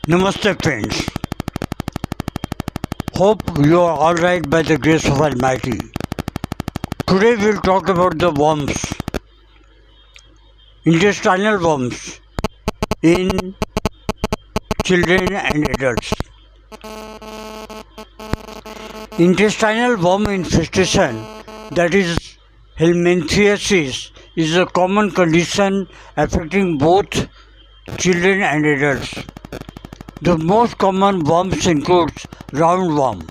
Namaste friends. Hope you are alright by the grace of Almighty. Today we will talk about the worms, intestinal worms in children and adults. Intestinal worm infestation, that is helminthiasis, is a common condition affecting both children and adults. The most common worms include roundworm,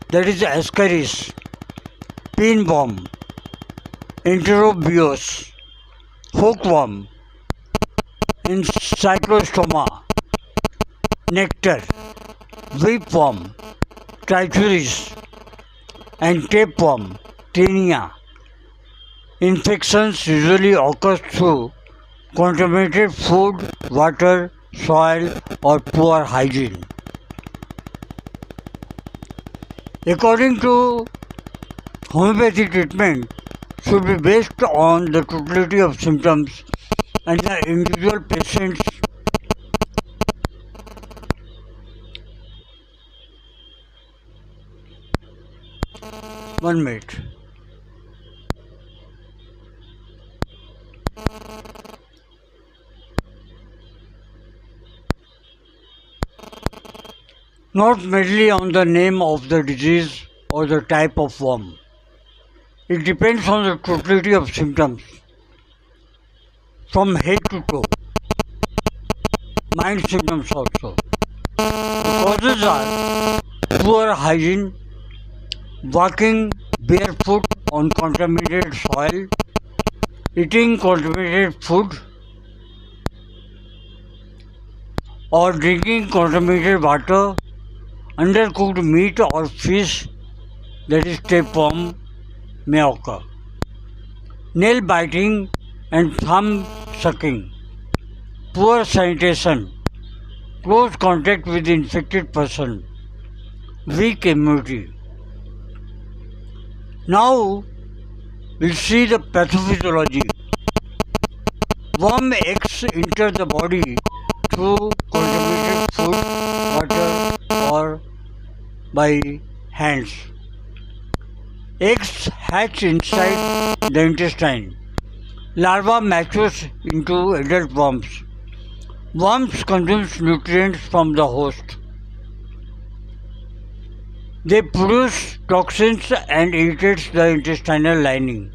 that is ascaris, pinworm, enterobius, hookworm, encyclostoma, nectar, whipworm, trichuris, and tapeworm, tinea. Infections usually occur through contaminated food, water, soil, or poor hygiene. According to homeopathic treatment should be based on the totality of symptoms and the individual patient's one minute. Not merely on the name of the disease or the type of worm. It depends on the totality of symptoms from head to toe. Mind symptoms also. The causes are poor hygiene, walking barefoot on contaminated soil, eating contaminated food, or drinking contaminated water, undercooked meat or fish, that is tapeworm, may occur. Nail biting and thumb sucking, poor sanitation, close contact with the infected person, weak immunity. Now we'll see the pathophysiology. Worm eggs enter the body through contaminated food, water, or by hands. Eggs hatch inside the intestine. Larva matures into adult worms. Worms consume nutrients from the host. They produce toxins and irritate the intestinal lining.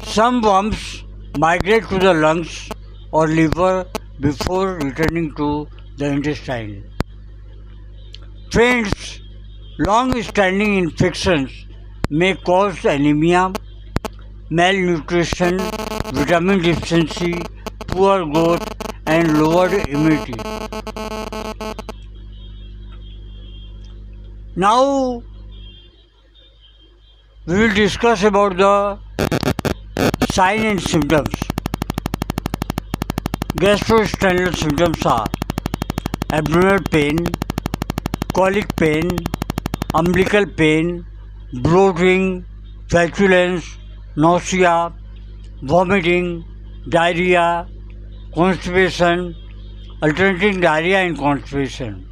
Some worms migrate to the lungs or liver before returning to the intestine. Friends, long-standing infections may cause anemia, malnutrition, vitamin deficiency, poor growth, and lowered immunity. Now, we will discuss about the signs and symptoms. Gastrointestinal symptoms are abdominal pain, colic pain, umbilical pain, bloating, flatulence, nausea, vomiting, diarrhea, constipation, alternating diarrhea and constipation.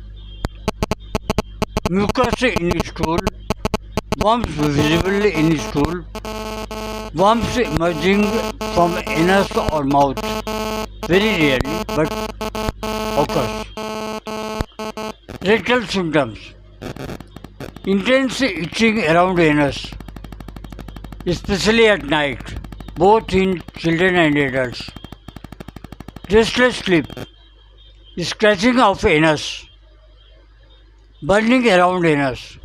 Mucus in stool, worms visible in stool, worms emerging from anus or mouth, very rarely but occurs. Rectal symptoms: intense itching around anus, especially at night, both in children and adults. Restless sleep, scratching of anus, burning around anus.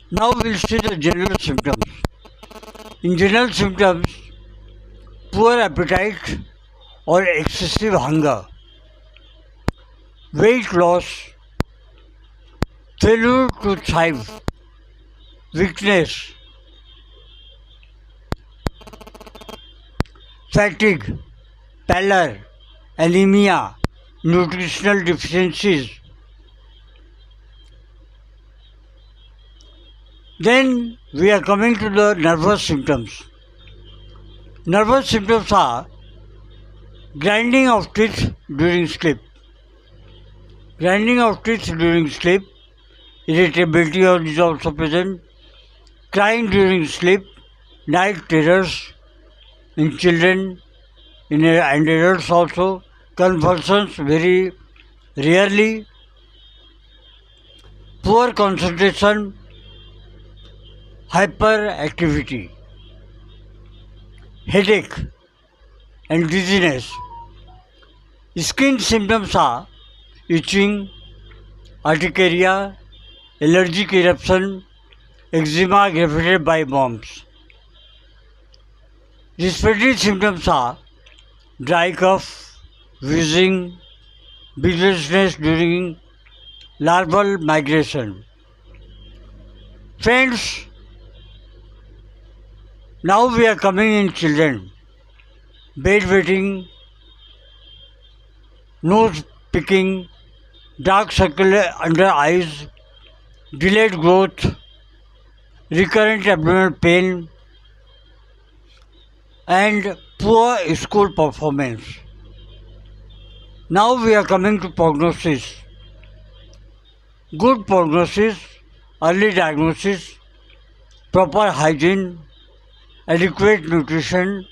Now we'll see the general symptoms. In general symptoms, poor appetite or excessive hunger, weight loss, failure to thrive, weakness, fatigue, pallor, anemia, nutritional deficiencies. Then we are coming to the nervous symptoms. Nervous symptoms are Grinding of teeth during sleep. Grinding of teeth during sleep. Irritability is also present. Crying during sleep. Night terrors in children and adults also. Convulsions very rarely. Poor concentration. Hyperactivity. Headache and dizziness. Skin symptoms are itching, urticaria, allergic eruption, eczema aggravated by worms. Respiratory symptoms are dry cough, wheezing, breathlessness during larval migration. Friends, now we are coming in children. Bedwetting, nose picking, dark circle under eyes, delayed growth, recurrent abdominal pain, and poor school performance. Now we are coming to prognosis. Good prognosis, early diagnosis, proper hygiene, adequate nutrition,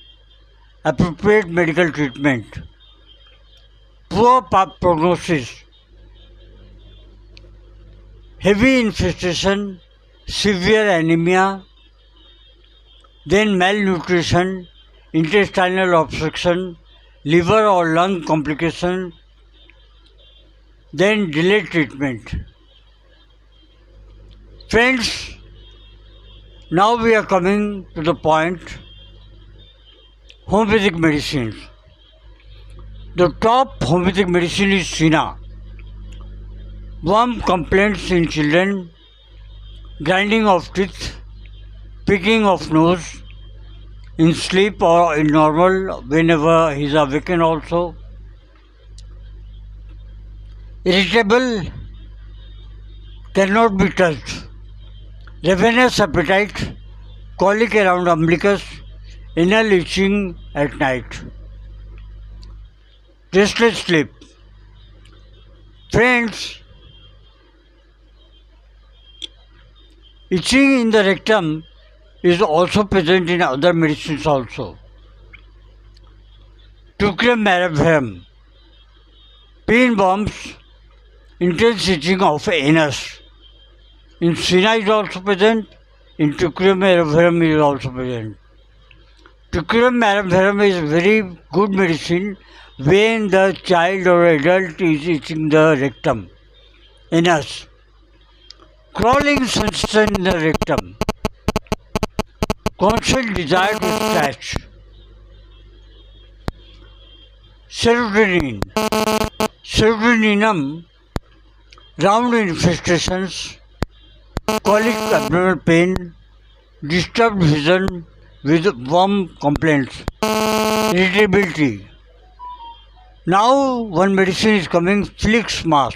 appropriate medical treatment. Poor prognosis, heavy infestation, severe anemia, then malnutrition, intestinal obstruction, liver or lung complication, then delayed treatment. Friends, now we are coming to the point, homeopathic medicines. The top homeopathic medicine is Cina. Worm complaints in children, grinding of teeth, picking of nose, in sleep or in normal, whenever he is awakened also. Irritable, cannot be touched. Ravenous appetite, colic around umbilicus, anal itching at night. Restless sleep. Friends, itching in the rectum is also present in other medicines also. TEUCRIUM VERUM. PINWORMs, intense itching of anus. In Cina is also present, in TEUCRIUM VERUM is also present. TEUCRIUM VERUM is very good medicine when the child or adult is itching the rectum, anus. Crawling sensation in the rectum. Constant desire to scratch. SANTONINUM, round infestations, colic abdominal pain, disturbed vision with worm complaints, irritability. Now one medicine is coming, FILIXMAS.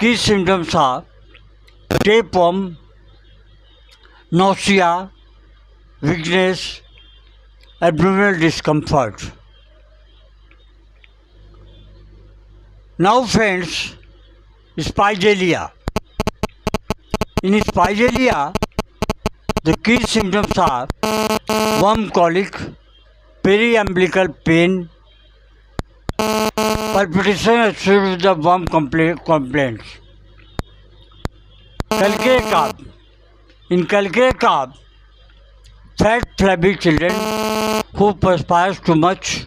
Key symptoms are tapeworm, nausea, weakness, abdominal discomfort. Now friends, SPIGELIA. In SPIGELIA, the key symptoms are worm colic, periumbilical pain, palpitation associated with the worm complaints. Calcare CARB. In calcare CARB, fat flabby children who perspire too much,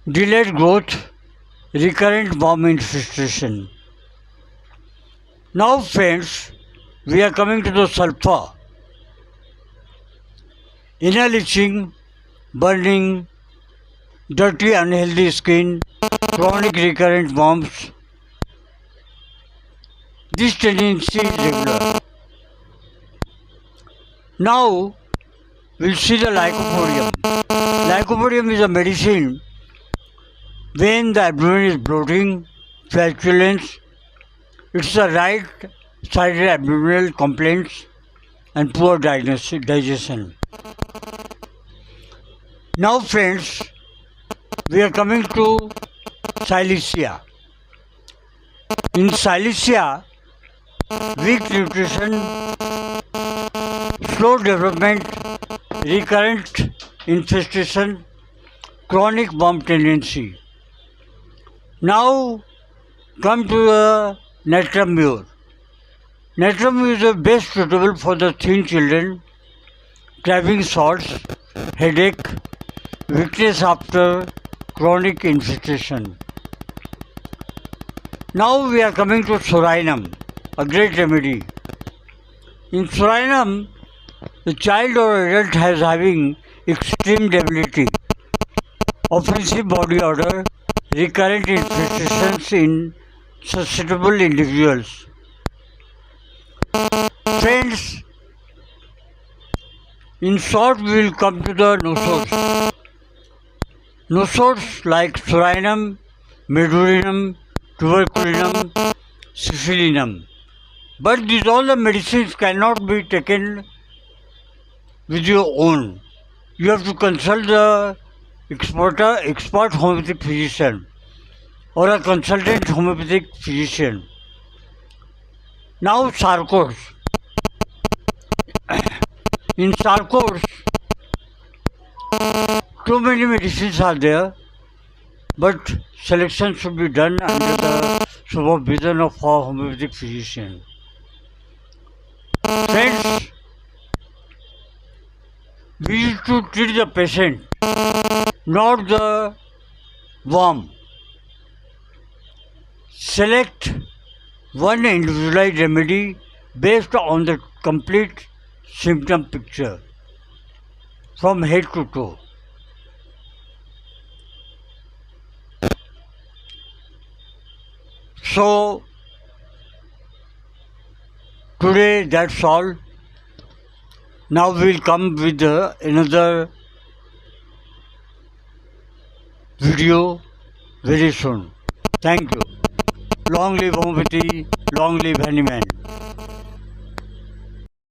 delayed growth, recurrent worm infestation. Now friends, we are coming to the sulfur. Anal itching, burning, dirty unhealthy skin, chronic recurrent worms. This tendency is regular. Now we'll see the lycopodium. Lycopodium is a medicine when the abdomen is bloating, flatulence. It's the right-sided abdominal complaints and poor digestion. Now friends, we are coming to SILICEA. In SILICEA, weak nutrition, slow development, recurrent infestation, chronic worm tendency. Now come to the natrum. Natrum is the best suitable for the thin children, craving salts, headache, weakness after chronic infestation. Now we are coming to SPIGELIA, a great remedy. In SPIGELIA, the child or adult has having extreme debility, offensive body odor, recurrent infestations in susceptible individuals. Friends, in short we will come to the nosors. Nosors like SPIGELIA, MEDULINUM, TEUCRIUM, SILICEA. But these all the medicines cannot be taken with your own. You have to consult the expert homeopathic physician or a consultant homeopathic physician. Now sarcos. In sarcos, too many medicines are there, but selection should be done under the supervision of a homeopathic physician. Friends, we need to treat the patient, not the worm. Select one individualized remedy based on the complete symptom picture from head to toe. So, today that's all. Now we will come with another video very soon. Thank you. Long live homeopathy, long live Honeyman.